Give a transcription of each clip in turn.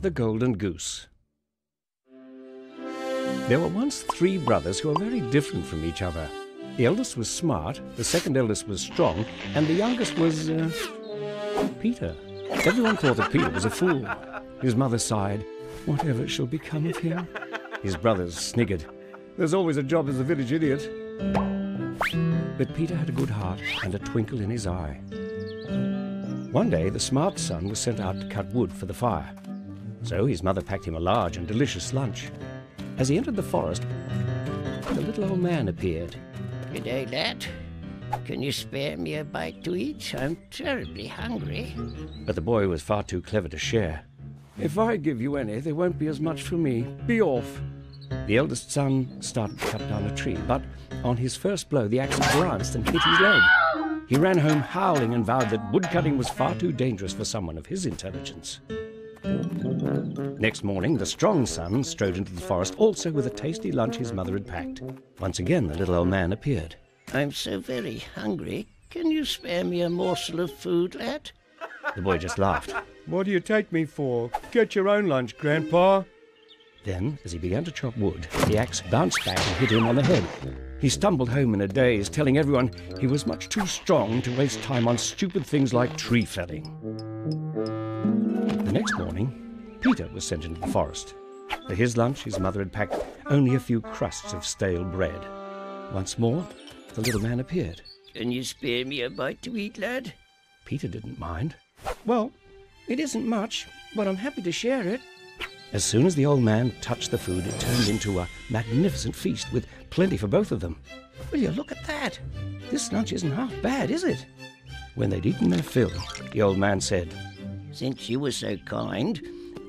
the Golden Goose. There were once 3 brothers who were very different from each other. The eldest was smart, the second eldest was strong, and the youngest was, Peter. Everyone thought that Peter was a fool. His mother sighed, "Whatever shall become of him?" His brothers sniggered, "There's always a job as a village idiot." But Peter had a good heart and a twinkle in his eye. One day, the smart son was sent out to cut wood for the fire. So his mother packed him a large and delicious lunch. As he entered the forest, the little old man appeared. "Good day, lad. Can you spare me a bite to eat? I'm terribly hungry." But the boy was far too clever to share. "If I give you any, there won't be as much for me. Be off." The eldest son started to cut down a tree, but on his first blow, the axe glanced and hit his leg. He ran home howling and vowed that woodcutting was far too dangerous for someone of his intelligence. Next morning, the strong son strode into the forest, also with a tasty lunch his mother had packed. Once again, the little old man appeared. "I'm so very hungry. Can you spare me a morsel of food, lad?" The boy just laughed. "What do you take me for? Get your own lunch, Grandpa." Then, as he began to chop wood, the axe bounced back and hit him on the head. He stumbled home in a daze, telling everyone he was much too strong to waste time on stupid things like tree felling. The next morning, Peter was sent into the forest. For his lunch, his mother had packed only a few crusts of stale bread. Once more, the little man appeared. "Can you spare me a bite to eat, lad?" Peter didn't mind. "Well, it isn't much, but I'm happy to share it." As soon as the old man touched the food, it turned into a magnificent feast with plenty for both of them. "Will you look at that? This lunch isn't half bad, is it?" When they'd eaten their fill, the old man said, "Since you were so kind,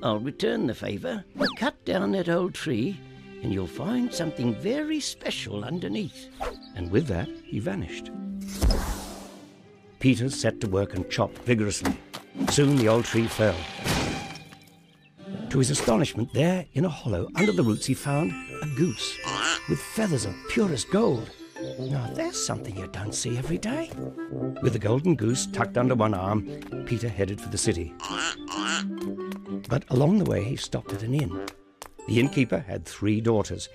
I'll return the favour. Cut down that old tree, and you'll find something very special underneath." And with that, he vanished. Peter set to work and chopped vigorously. Soon the old tree fell. To his astonishment, there, in a hollow under the roots, he found a goose with feathers of purest gold. Now, there's something you don't see every day. With the golden goose tucked under one arm, Peter headed for the city. But along the way, he stopped at an inn. The innkeeper had 3 daughters,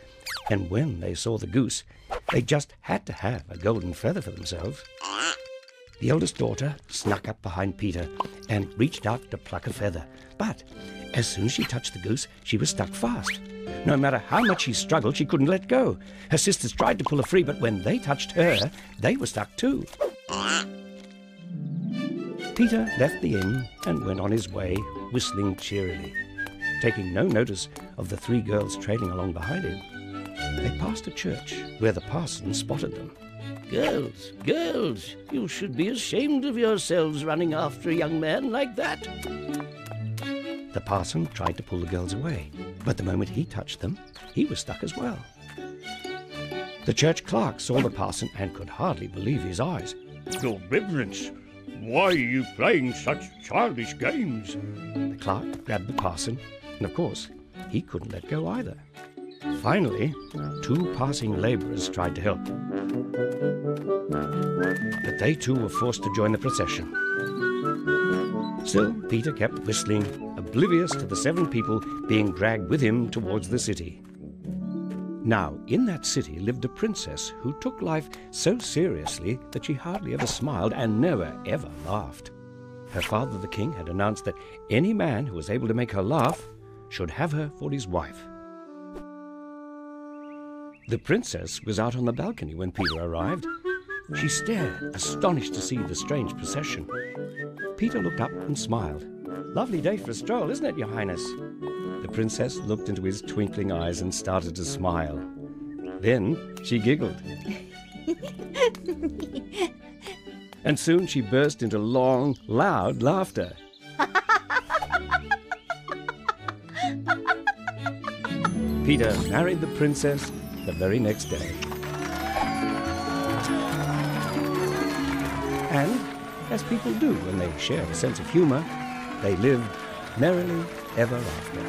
and when they saw the goose, they just had to have a golden feather for themselves. The eldest daughter snuck up behind Peter and reached out to pluck a feather. But as soon as she touched the goose, she was stuck fast. No matter how much she struggled, she couldn't let go. Her sisters tried to pull her free, but when they touched her, they were stuck too. Peter left the inn and went on his way, whistling cheerily, taking no notice of the 3 girls trailing along behind him. They passed a church where the parson spotted them. "Girls, girls, you should be ashamed of yourselves running after a young man like that." The parson tried to pull the girls away, but the moment he touched them, he was stuck as well. The church clerk saw the parson and could hardly believe his eyes. "Your Reverence, why are you playing such childish games?" The clerk grabbed the parson, and of course, he couldn't let go either. Finally, 2 passing labourers tried to help, but they too were forced to join the procession. Still, Peter kept whistling, oblivious to the 7 people being dragged with him towards the city. Now, in that city lived a princess who took life so seriously that she hardly ever smiled and never, ever laughed. Her father, the king, had announced that any man who was able to make her laugh should have her for his wife. The princess was out on the balcony when Peter arrived. She stared, astonished to see the strange procession. Peter looked up and smiled. "Lovely day for a stroll, isn't it, Your Highness?" The princess looked into his twinkling eyes and started to smile. Then she giggled. And soon she burst into long, loud laughter. Peter married the princess the very next day. And, as people do when they share a sense of humour, they lived merrily ever after.